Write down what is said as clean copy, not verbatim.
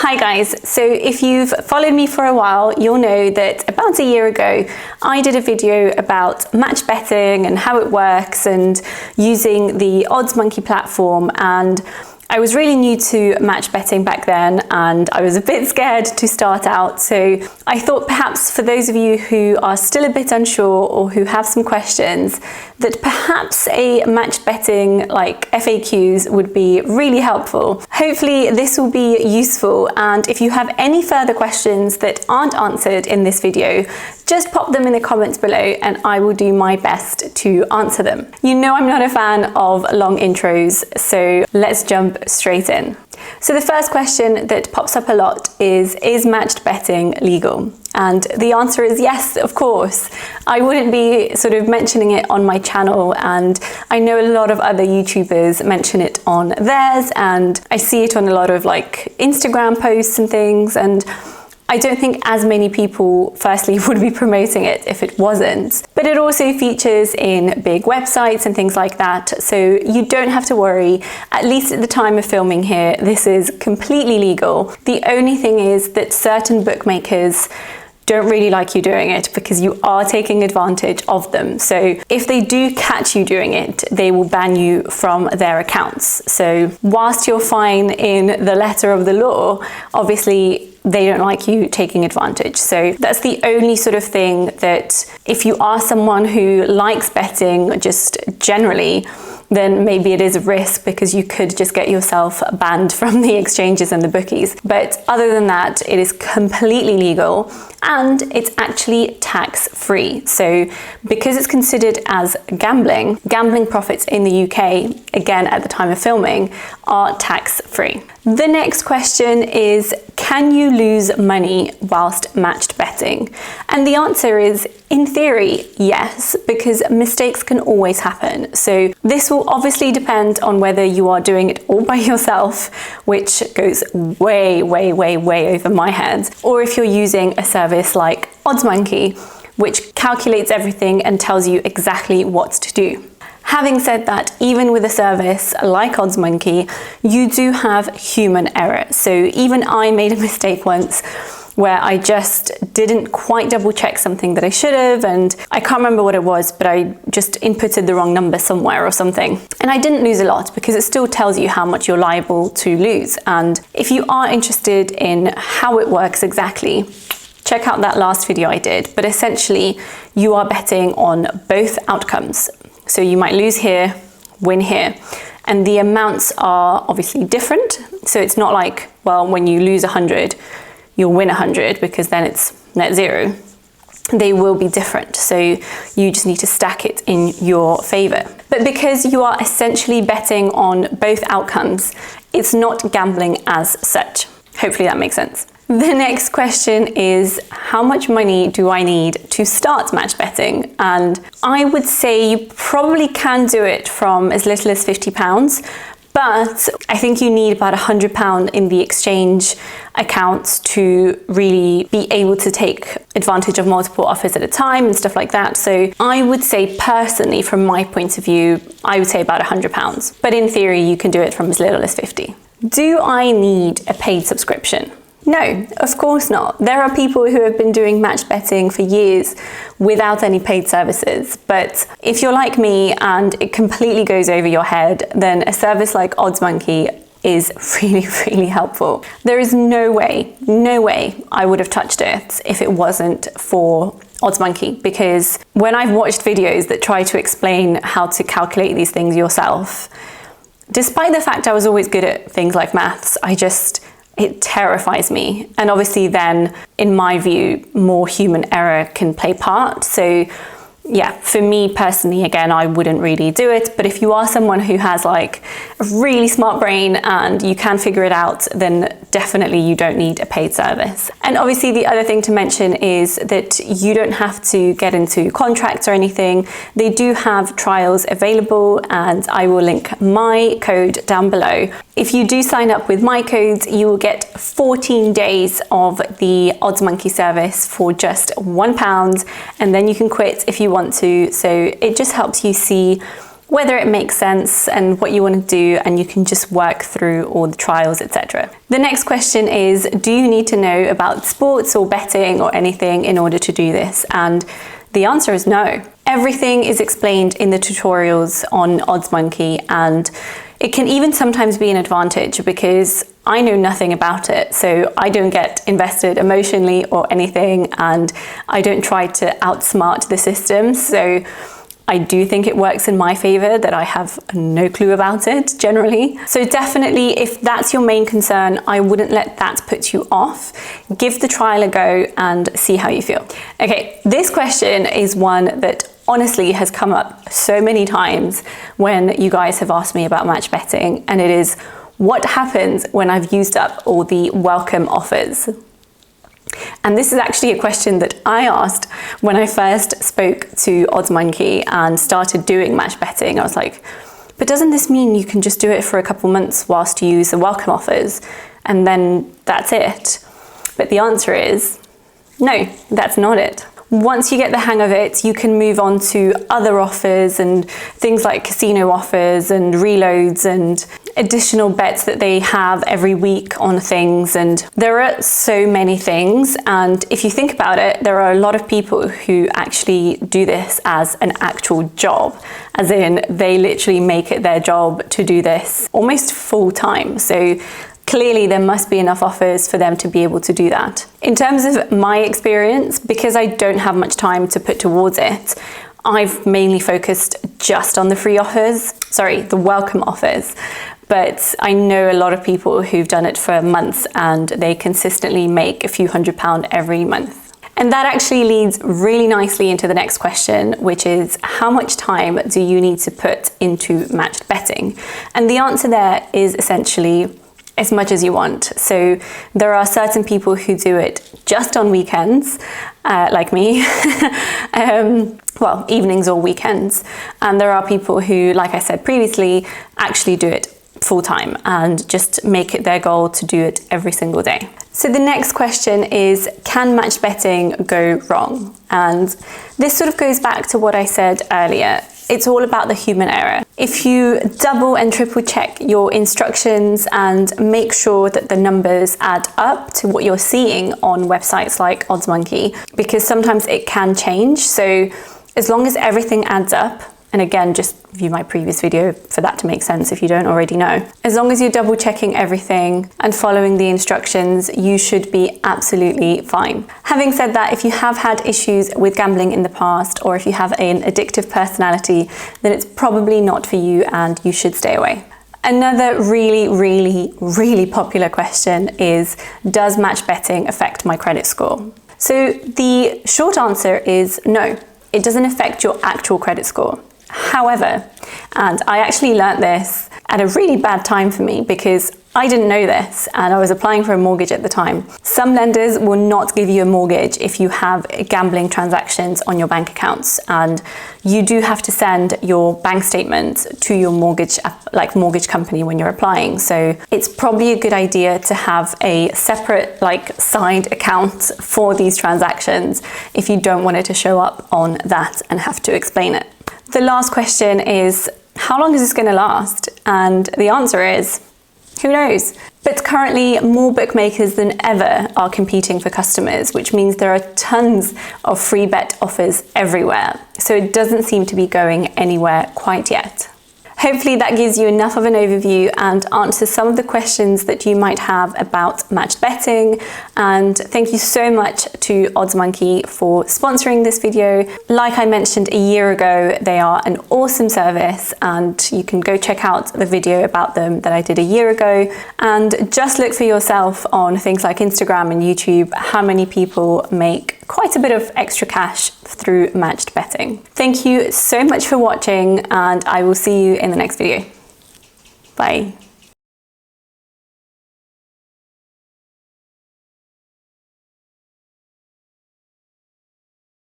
Hi guys, so if you've followed me for a while, you'll know that about a year ago, I did a video about match betting and how it works and using the Odds Monkey platform, and I was really new to match betting back then and I was a bit scared to start out, so I thought perhaps for those of you who are still a bit unsure or who have some questions, that perhaps a match betting like FAQs would be really helpful. Hopefully this will be useful, and if you have any further questions that aren't answered in this video, just pop them in the comments below and I will do my best to answer them. You know I'm not a fan of long intros, so let's jump straight in. So the first question that pops up a lot is matched betting legal? And the answer is yes, of course. I wouldn't be sort of mentioning it on my channel, and I know a lot of other YouTubers mention it on theirs, and I see it on a lot of like Instagram posts and things, and I don't think as many people, firstly, would be promoting it if it wasn't. But it also features in big websites and things like that, so you don't have to worry. At least at the time of filming here, this is completely legal. The only thing is that certain bookmakers don't really like you doing it because you are taking advantage of them. So if they do catch you doing it, they will ban you from their accounts. So whilst you're fine in the letter of the law, obviously they don't like you taking advantage. So that's the only sort of thing that if you are someone who likes betting just generally, then maybe it is a risk because you could just get yourself banned from the exchanges and the bookies. But other than that, it is completely legal and it's actually tax-free. So because it's considered as gambling, gambling profits in the UK, again at the time of filming, are tax-free. The next question is, can you lose money whilst matched betting? And the answer is, in theory, yes, because mistakes can always happen. So this will obviously depend on whether you are doing it all by yourself, which goes way, way, way, way over my head, or if you're using a service like Odds Monkey, which calculates everything and tells you exactly what to do. Having said that, even with a service like Odds Monkey, you do have human error. So even I made a mistake once where I just didn't quite double check something that I should have, and I can't remember what it was, but I just inputted the wrong number somewhere or something. And I didn't lose a lot because it still tells you how much you're liable to lose. And if you are interested in how it works exactly, check out that last video I did. But essentially, you are betting on both outcomes. So you might lose here, win here. And the amounts are obviously different. So it's not like, well, when you lose 100, you'll win 100 because then it's net zero. They will be different. So you just need to stack it in your favor. But because you are essentially betting on both outcomes, it's not gambling as such. Hopefully that makes sense. The next question is, how much money do I need to start match betting? And I would say you probably can do it from as little as £50, but I think you need about £100 in the exchange accounts to really be able to take advantage of multiple offers at a time and stuff like that. So I would say personally, from my point of view, I would say about £100, but in theory, you can do it from as little as 50. Do I need a paid subscription? No, of course not. There are people who have been doing match betting for years without any paid services. But if you're like me and it completely goes over your head, then a service like Odds Monkey is really, really helpful. There is no way I would have touched it if it wasn't for Odds Monkey, because when I've watched videos that try to explain how to calculate these things yourself, despite the fact I was always good at things like maths, it terrifies me. And obviously then, in my view, more human error can play part. So yeah, for me personally, again, I wouldn't really do it. But if you are someone who has like a really smart brain and you can figure it out, then definitely you don't need a paid service. And obviously the other thing to mention is that you don't have to get into contracts or anything. They do have trials available, and I will link my code down below. If you do sign up with my codes, you will get 14 days of the Odds Monkey service for just £1, and then you can quit if you want to. So it just helps you see whether it makes sense and what you want to do, and you can just work through all the trials, etc. The next question is, do you need to know about sports or betting or anything in order to do this? And the answer is no. Everything is explained in the tutorials on OddsMonkey, and it can even sometimes be an advantage because I know nothing about it, so I don't get invested emotionally or anything, and I don't try to outsmart the system. So I do think it works in my favor that I have no clue about it generally. So definitely, if that's your main concern, I wouldn't let that put you off. Give the trial a go and see how you feel. Okay, this question is one that honestly has come up so many times when you guys have asked me about match betting, and it is, what happens when I've used up all the welcome offers? And this is actually a question that I asked when I first spoke to OddsMonkey and started doing match betting. I was like, but doesn't this mean you can just do it for a couple months whilst you use the welcome offers and then that's it? But the answer is no, that's not it. Once you get the hang of it, you can move on to other offers and things like casino offers and reloads and additional bets that they have every week on things. And there are so many things. And if you think about it, there are a lot of people who actually do this as an actual job, as in they literally make it their job to do this almost full time. So clearly there must be enough offers for them to be able to do that. In terms of my experience, because I don't have much time to put towards it, I've mainly focused just on the free offers, the welcome offers. But I know a lot of people who've done it for months and they consistently make a few £100 every month. And that actually leads really nicely into the next question, which is, how much time do you need to put into matched betting? And the answer there is essentially as much as you want. So there are certain people who do it just on weekends, like me, well, evenings or weekends. And there are people who, like I said previously, actually do it full time and just make it their goal to do it every single day. So the next question is, can match betting go wrong? And this sort of goes back to what I said earlier. It's all about the human error. If you double and triple check your instructions and make sure that the numbers add up to what you're seeing on websites like OddsMonkey, because sometimes it can change. So as long as everything adds up, and again, just view my previous video for that to make sense if you don't already know. As long as you're double checking everything and following the instructions, you should be absolutely fine. Having said that, if you have had issues with gambling in the past, or if you have an addictive personality, then it's probably not for you and you should stay away. Another really popular question is, does match betting affect my credit score? So the short answer is no, it doesn't affect your actual credit score. However, and I actually learnt this at a really bad time for me because I didn't know this and I was applying for a mortgage at the time. Some lenders will not give you a mortgage if you have gambling transactions on your bank accounts, and you do have to send your bank statement to your mortgage company when you're applying. So it's probably a good idea to have a separate side account for these transactions if you don't want it to show up on that and have to explain it. The last question is, how long is this going to last? And the answer is, who knows? But currently, more bookmakers than ever are competing for customers, which means there are tons of free bet offers everywhere. So it doesn't seem to be going anywhere quite yet. Hopefully that gives you enough of an overview and answers some of the questions that you might have about matched betting. And thank you so much to OddsMonkey for sponsoring this video. Like I mentioned a year ago, they are an awesome service, and you can go check out the video about them that I did a year ago. And just look for yourself on things like Instagram and YouTube how many people make quite a bit of extra cash through matched betting. Thank you so much for watching, and I will see you in the next video. Bye.